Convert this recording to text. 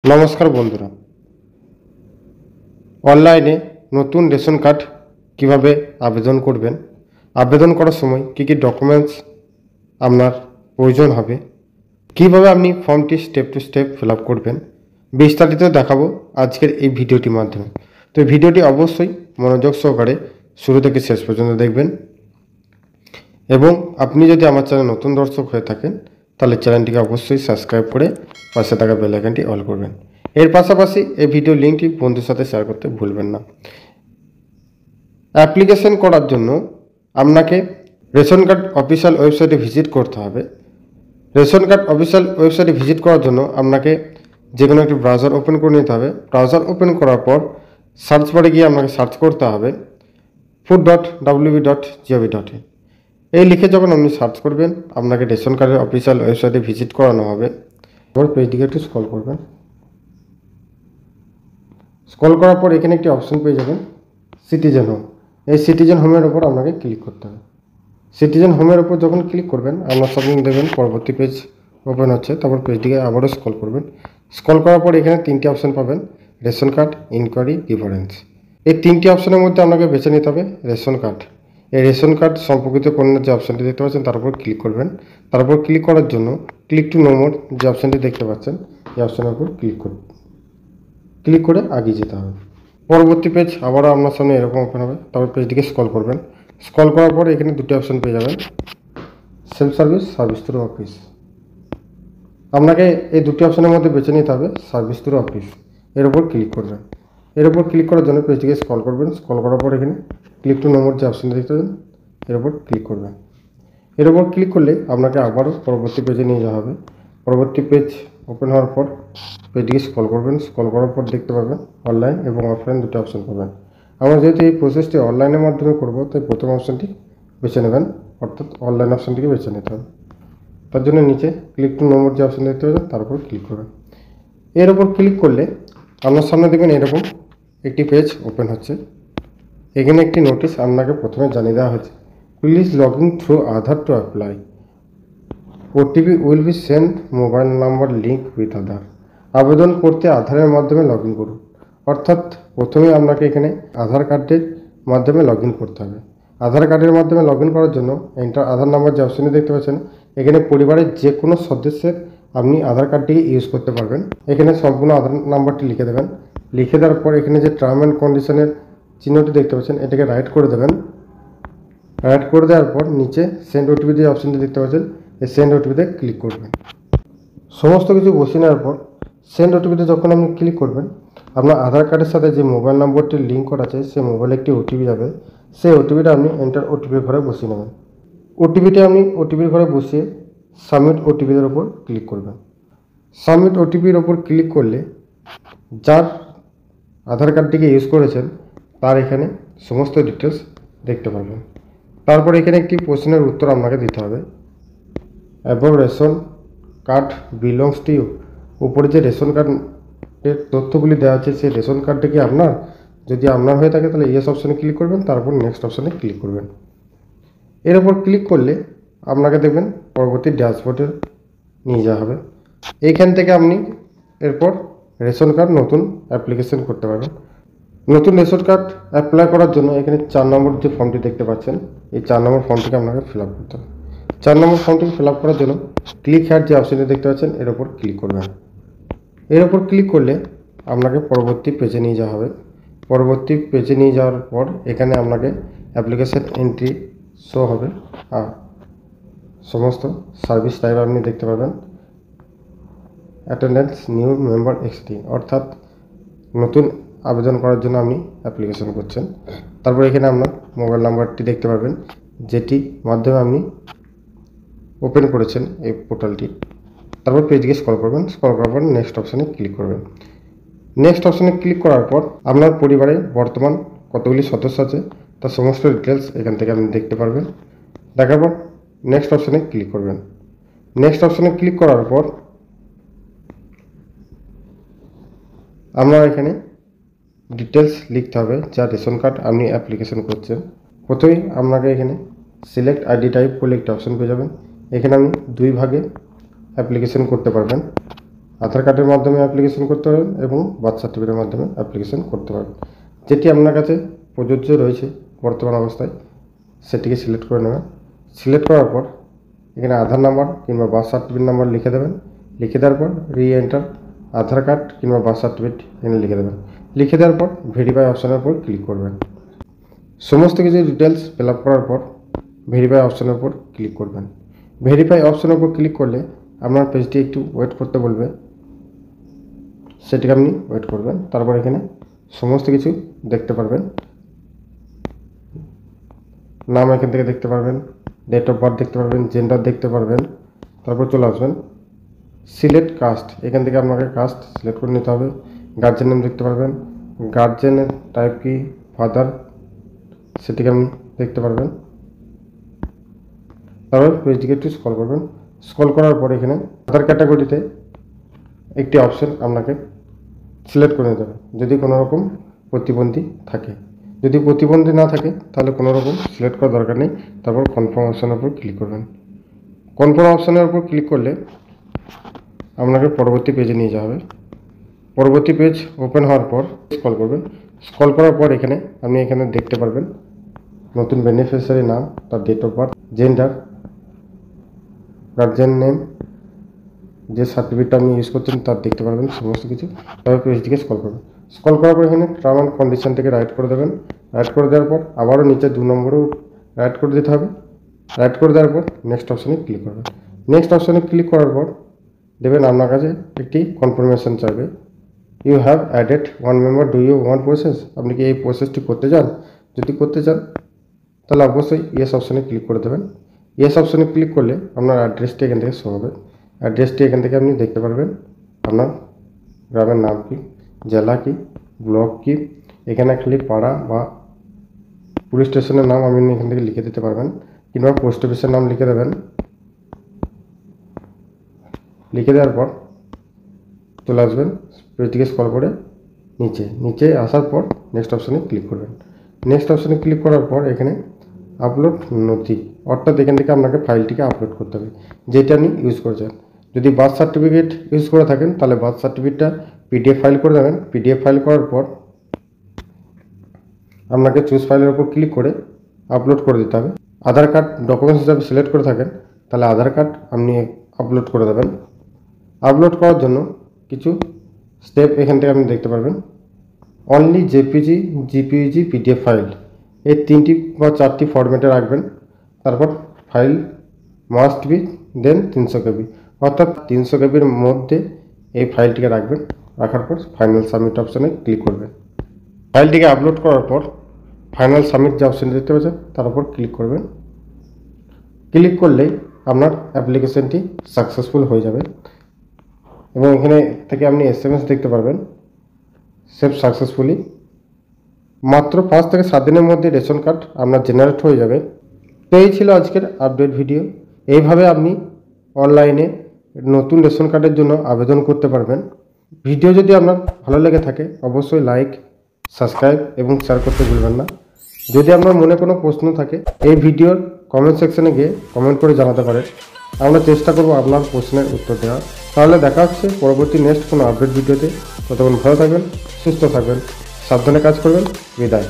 নমস্কার বন্ধুরা, অনলাইনে নতুন রেশন কার্ড কিভাবে আবেদন করবেন, আবেদন করার সময় কী কী ডকুমেন্টস আপনার প্রয়োজন হবে, কিভাবে আপনি ফর্মটি step to step fill up করবেন, বিস্তারিত দেখাবো আজকের এই ভিডিওটির মাধ্যমে। তো এই ভিডিওটি অবশ্যই মনোযোগ সহকারে শুরু থেকে শেষ পর্যন্ত দেখবেন এবং আপনি যদি আমার চ্যানেল নতুন দর্শক হয়ে থাকেন তাহলে চ্যানেলটিকে অবশ্যই সাবস্ক্রাইব করে পাশে থাকা বেল আইকনটি অল করবেন। এর পাশাপাশি এই ভিডিও লিঙ্কটি বন্ধুর সাথে শেয়ার করতে ভুলবেন না। অ্যাপ্লিকেশন করার জন্য আপনাকে রেশন কার্ড অফিসিয়াল ওয়েবসাইটে ভিজিট করতে হবে। রেশন কার্ড অফিসিয়াল ওয়েবসাইটে ভিজিট করার জন্য আপনাকে যে কোনো একটি ব্রাউজার ওপেন করে নিতে হবে। ব্রাউজার ওপেন করার পর সার্চ বারে গিয়ে আপনাকে সার্চ করতে হবে food.wb.gov.in। এই লিখে যখন আপনি সার্চ করবেন আপনাকে রেশন কার্ডের অফিসিয়াল ওয়েবসাইটে ভিজিট করানো হবে। এবার পেজটিকে একটু স্ক্রল করবেন। স্ক্রল করার পর এখানে একটি অপশন পেয়ে যাবেন সিটিজেন হোম। এই সিটিজেন হোমের ওপর আপনাকে ক্লিক করতে হবে। সিটিজেন হোমের ওপর যখন ক্লিক করবেন আপনার সামনে দেখবেন পরবর্তী পেজ ওপেন হচ্ছে। তারপর পেজটিকে আবারও স্ক্রল করবেন। স্ক্রল করার পর এখানে তিনটি অপশন পাবেন, রেশন কার্ড, ইনকোয়ারি, ডিফারেন্স। এই তিনটি অপশনের মধ্যে আপনাকে বেছে নিতে হবে রেশন কার্ড। এই রেশন কার্ড সম্পর্কিত পণ্যের যে অপশানটি দেখতে পাচ্ছেন তার উপর ক্লিক করবেন। তারপর ক্লিক করার জন্য ক্লিক টু নো মোর যে অপশানটি দেখতে পাচ্ছেন এই অপশানের উপর ক্লিক করে আগিয়ে যেতে হবে। পরবর্তী পেজ আবারও আপনার সামনে এরকম ওপেন হবে। তারপর পেজটিকে স্ক্রল করবেন। স্ক্রল করার পর এখানে দুটি অপশন পেয়ে যাবেন, সেলফ সার্ভিস থ্রু অফিস। আপনাকে এই দুটি অপশনের মধ্যে বেছে নিতে হবে সার্ভিস থ্রু অফিস। এর উপর ক্লিক করবেন। এর উপর ক্লিক করার জন্য পেজটিকে স্ক্রল করবেন। স্ক্রল করার পর এখানে ক্লিক টু নম্বর যে অপশনটা দেখতে পাবেন এর উপর ক্লিক করবেন। এর উপর ক্লিক করলে আপনাকে আবারও পরবর্তী পেজে নিয়ে যাওয়া হবে। পরবর্তী পেজ ওপেন হওয়ার পর পেজটিকে স্ক্রল করবেন। স্ক্রল করার পর দেখতে পাবেন অনলাইন এবং অফলাইন দুটো অপশন পাবেন। আমরা যেহেতু এই প্রসেসটি অনলাইনের মাধ্যমে করব তাই প্রথম অপশনটি বেছে নেবেন, অর্থাৎ অনলাইন অপশনটিকে বেছে নিতে হবে। তার জন্য নিচে ক্লিক টু নম্বর যে অপশন দেখতে পাবেন তার উপর ক্লিক করবেন। এর উপর ক্লিক করলে আপনার সামনে দেখবেন এরকম একটি পেজ ওপেন হচ্ছে। এখানে একটি নোটিশ আপনাকে প্রথমে জানিয়ে দেওয়া হয়েছে, please log in through Aadhaar to apply, OTP will be send, mobile number link with Aadhaar. আবেদন করতে আধারের মাধ্যমে লগ ইন করুন। অর্থাৎ প্রথমে আপনাকে এখানে আধার কার্ডের মাধ্যমে লগ ইন করতে হবে। আধার কার্ডের মাধ্যমে লগ ইন করার জন্য এন্টার আধার নাম্বার যে অপশানে দেখতে পাচ্ছেন এখানে পরিবারের যে কোনো সদস্যের আপনি আধার কার্ডটিকে ইউজ করতে পারবেন। এখানে সম্পূর্ণ আধার নাম্বারটি লিখে দেবেন। লিখে দেওয়ার পর এখানে যে টার্ম অ্যান্ড কন্ডিশনের চিহ্নটি দেখতে পাচ্ছেন এটাকে রাইট করে দেবেন। রাইট করে দেওয়ার পর নিচে সেন্ড ওটিপি যে অপশানটি দেখতে পাচ্ছেন এই সেন্ড ওটিপিতে ক্লিক করবেন। সমস্ত কিছু বসিয়ে নেওয়ার পর সেন্ড ওটিপিতে যখন আপনি ক্লিক করবেন আপনার আধার কার্ডের সাথে যে মোবাইল নম্বরটি লিঙ্ক করা আছে সেই মোবাইলে একটি ওটিপি যাবে। সেই ওটিপিটা আপনি এন্টার ওটিপির ঘরে বসিয়ে নেবেন। ওটিপিটা আপনি ওটিপির ঘরে বসিয়ে সাবমিট ওটিপির ওপর ক্লিক করবেন। সাবমিট ওটিপির ওপর ক্লিক করলে যার আধার কার্ডটিকে ইউজ করেছেন তার এখানে সমস্ত ডিটেলস দেখতে পাবেন। তারপর এখানে একটি প্রশ্নের উত্তর আপনাকে দিতে হবে, এবং ration card belongs to you. উপরে যে রেশন কার্ডের তথ্যগুলি দেওয়া আছে সেই রেশন কার্ডটা কি আপনার? যদি আপনার হয়ে থাকে তাহলে ইয়েস অপশানে ক্লিক করবেন, তারপর নেক্সট অপশানে ক্লিক করবেন। এর উপর ক্লিক করলে আপনাকে দেখবেন পরবর্তী ড্যাশবোর্ডে নিয়ে যাওয়া হবে। এইখান থেকে আপনি এরপর রেশন কার্ড নতুন অ্যাপ্লিকেশন করতে পারবেন। নতুন রেশন কার্ড অ্যাপ্লাই করার জন্য এখানে 4 নম্বর যে ফর্মটি দেখতে পাচ্ছেন এই 4 নম্বর ফর্মটিকে আপনাকে ফিল আপ করতে হবে। 4 নম্বর ফর্মটিকে ফিল আপ করার জন্য ক্লিক হেয়ার যে অপশানটি দেখতে পাচ্ছেন এর উপর ক্লিক করবেন। এর উপর ক্লিক করলে আপনাকে পরবর্তী পেজে নিয়ে যাওয়া হবে। পরবর্তী পেজে নিয়ে যাওয়ার পর এখানে আপনাকে অ্যাপ্লিকেশান এন্ট্রি শো হবে আর সমস্ত সার্ভিস টাইপ আপনি দেখতে পাবেন। অ্যাটেন্ডেন্স নিউ মেম্বার এক্সটি, অর্থাৎ নতুন আবেদন করার জন্য আপনি অ্যাপ্লিকেশন করছেন। তারপর এখানে আপনার মোবাইল নাম্বারটি দেখতে পাবেন যেটি মাধ্যমে আপনি ওপেন করেছেন এই পোর্টালটি। তারপর পেজকে স্ক্রল করবেন। স্ক্রল করার পর নেক্সট অপশানে ক্লিক করবেন। নেক্সট অপশানে ক্লিক করার পর আপনার পরিবারে বর্তমান কতগুলি সদস্য আছে তার সমস্ত ডিটেলস এখান থেকে আপনি দেখতে পারবেন। দেখার পর নেক্সট অপশানে ক্লিক করবেন। নেক্সট অপশানে ক্লিক করার পর আপনার এখানে ডিটেলস লিখতে হবে যা রেশন কার্ড আপনি অ্যাপ্লিকেশন করছেন। প্রথমেই আপনাকে এখানে সিলেক্ট আইডি টাইপ বলে একটা অপশান পেয়ে যাবেন। এখানে আপনি 2 ভাগে অ্যাপ্লিকেশন করতে পারবেন। আধার কার্ডের মাধ্যমে অ্যাপ্লিকেশন করতে পারেন এবং বার্থ সার্টিফিকেটের মাধ্যমে অ্যাপ্লিকেশন করতে পারেন। যেটি আপনার কাছে প্রযোজ্য রয়েছে বর্তমান অবস্থায় সেটিকে সিলেক্ট করে নেবেন। সিলেক্ট করার পর এখানে আধার নাম্বার কিংবা বার্থ সার্টিফিকেট নাম্বার লিখে দেবেন। লিখে দেওয়ার পর এন্টার আধার কার্ড কিংবা বার্থ সার্টিফিকেট এখানে লিখে দেবেন। লিখে দেওয়ার পর ভেরিফাই অপশানের উপর ক্লিক করবেন। সমস্ত কিছু ডিটেলস ফিল আপ করার পর ভেরিফাই অপশানের উপর ক্লিক করবেন। ভেরিফাই অপশানের উপর ক্লিক করলে আপনার পেজটি একটু ওয়েট করতে বলবে, সেটিকে আপনি ওয়েট করবেন। তারপর এখানে সমস্ত কিছু দেখতে পারবেন। নাম এখান থেকে দেখতে পারবেন, ডেট অফ বার্থ দেখতে পারবেন, জেন্ডার দেখতে পারবেন। তারপর চলে আসবেন সিলেক্ট কাস্ট, এখান থেকে আপনাকে কাস্ট সিলেক্ট করে নিতে হবে। গার্জেন নেম দেখতে পারবেন, গার্জেনের টাইপ কি ফাদার সেটিকে আপনি দেখতে পারবেন। তারপর পেজটিকে একটু স্ক্রল করবেন। স্ক্রল করার পর এখানে আধার ক্যাটাগরিতে একটি অপশন আপনাকে সিলেক্ট করে নিতে হবে যদি কোনো রকম প্রতিবন্ধী থাকে। যদি প্রতিবন্ধী না থাকে তাহলে কোনো রকম সিলেক্ট করার দরকার নেই। তারপর কনফার্ম অপশানের উপর ক্লিক করবেন। কনফার্ম অপশানের উপর ক্লিক করলে আপনাকে পরবর্তী পেজে নিয়ে যাওয়া হবে। পরবর্তী পেজ ওপেন হওয়ার পর স্ক্রল করবেন। স্ক্রল করার পর এখানে আপনি এখানে দেখতে পারবেন নতুন বেনিফিশিয়ারি নাম, তার date of birth, gender, guardian name, যে সার্টিফিকেটটা আপনি ইউজ করছেন তার দেখতে পারবেন সমস্ত কিছু। তারপর পেজটিকে স্ক্রল করবেন। স্ক্রল করার পর এখানে টার্ম অ্যান্ড কন্ডিশন থেকে রাইট করে দেবেন। রাইট করে দেওয়ার পর আবারও নিচে 2 নম্বরেও রাইট করে দিতে হবে। রাইট করে দেওয়ার পর নেক্সট অপশানে ক্লিক করবেন। নেক্সট অপশানে ক্লিক করার পর দেবেন আপনার কাছে একটি কনফার্মেশন চাইবে। You have added 1 member, do you want process, আপনি কি এই প্রসেসটি করতে চান? যদি করতে চান তাহলে অবশ্যই ইয়েস অপশানে ক্লিক করে দেবেন। ইয়েস অপশানে ক্লিক করলে আপনার অ্যাড্রেসটি এখান থেকে শো হবে। অ্যাড্রেসটি এখান থেকে আপনি দেখতে পারবেন আপনার গ্রামের নাম কি, জেলা কি, ব্লক কি, এখানে খালি পাড়া বা পুলিশ স্টেশনের নাম আপনি এখান থেকে লিখে দিতে পারবেন কিংবা পোস্ট অফিসের নাম লিখে দেবেন। লিখে দেওয়ার পর চলে আসবেন পেজটিকে স্ক্রল করে নিচে আসার পর নেক্সট অপশানে ক্লিক করবেন। নেক্সট অপশানে ক্লিক করার পর এখানে আপলোড নথি, অর্থাৎ এখান থেকে আপনাকে ফাইলটিকে আপলোড করতে হবে যেটা আপনি ইউজ করেছেন। যদি বার্থ সার্টিফিকেট ইউজ করে থাকেন তাহলে বার্থ সার্টিফিকেটটা পিডিএফ ফাইল করে দেবেন। পিডিএফ ফাইল করার পর আপনাকে চুজ ফাইলের উপর ক্লিক করে আপলোড করে দিতে হবে। আধার কার্ড ডকুমেন্টস হিসাবে সিলেক্ট করে থাকেন তাহলে আধার কার্ড আপনি আপলোড করে দেবেন। আপলোড করার জন্য কিছু স্টেপ এখান থেকে আপনি দেখতে পারবেন। অনলি জেপিজি, জিপিইজি, পিডিএফ ফাইল, এই 3টি বা 4টি ফরম্যাটে রাখবেন। তারপর ফাইল মাস্ট বি দেন 300 কেবি, অর্থাৎ 300 কেবির মধ্যে এই ফাইলটিকে রাখবেন। রাখার পর ফাইনাল সাবমিট অপশানে ক্লিক করবেন। ফাইলটিকে আপলোড করার পর ফাইনাল সাবমিট যে অপশানটি দেখতে পাচ্ছেন তার উপর ক্লিক করবেন। ক্লিক করলেই আপনার অ্যাপ্লিকেশনটি সাকসেসফুল হয়ে যাবে এবং এখানে থেকে আপনি SMS দেখতে পারবেন সেভ সাকসেসফুলি। মাত্র 5 থেকে 7 দিনের মধ্যে রেশন কার্ড আপনার জেনারেট হয়ে যাবে। তো এই ছিল আজকের আপডেট ভিডিও। এইভাবে আপনি অনলাইনে নতুন রেশন কার্ডের জন্য আবেদন করতে পারবেন। ভিডিও যদি আপনার ভালো লেগে থাকে অবশ্যই লাইক, সাবস্ক্রাইব এবং শেয়ার করতে ভুলবেন না। যদি আপনার মনে কোনো প্রশ্ন থাকে এই ভিডিওর কমেন্ট সেকশনে গিয়ে কমেন্ট করে জানাতে পারেন। আমরা চেষ্টা করব আপনার প্রশ্নের উত্তর দেওয়ার। তাহলে দেখা হচ্ছে পরবর্তী নেক্সট কোনো আপডেট ভিডিওতে। ততক্ষণ ভালো থাকবেন, সুস্থ থাকবেন, সাবধানে কাজ করবেন। বিদায়।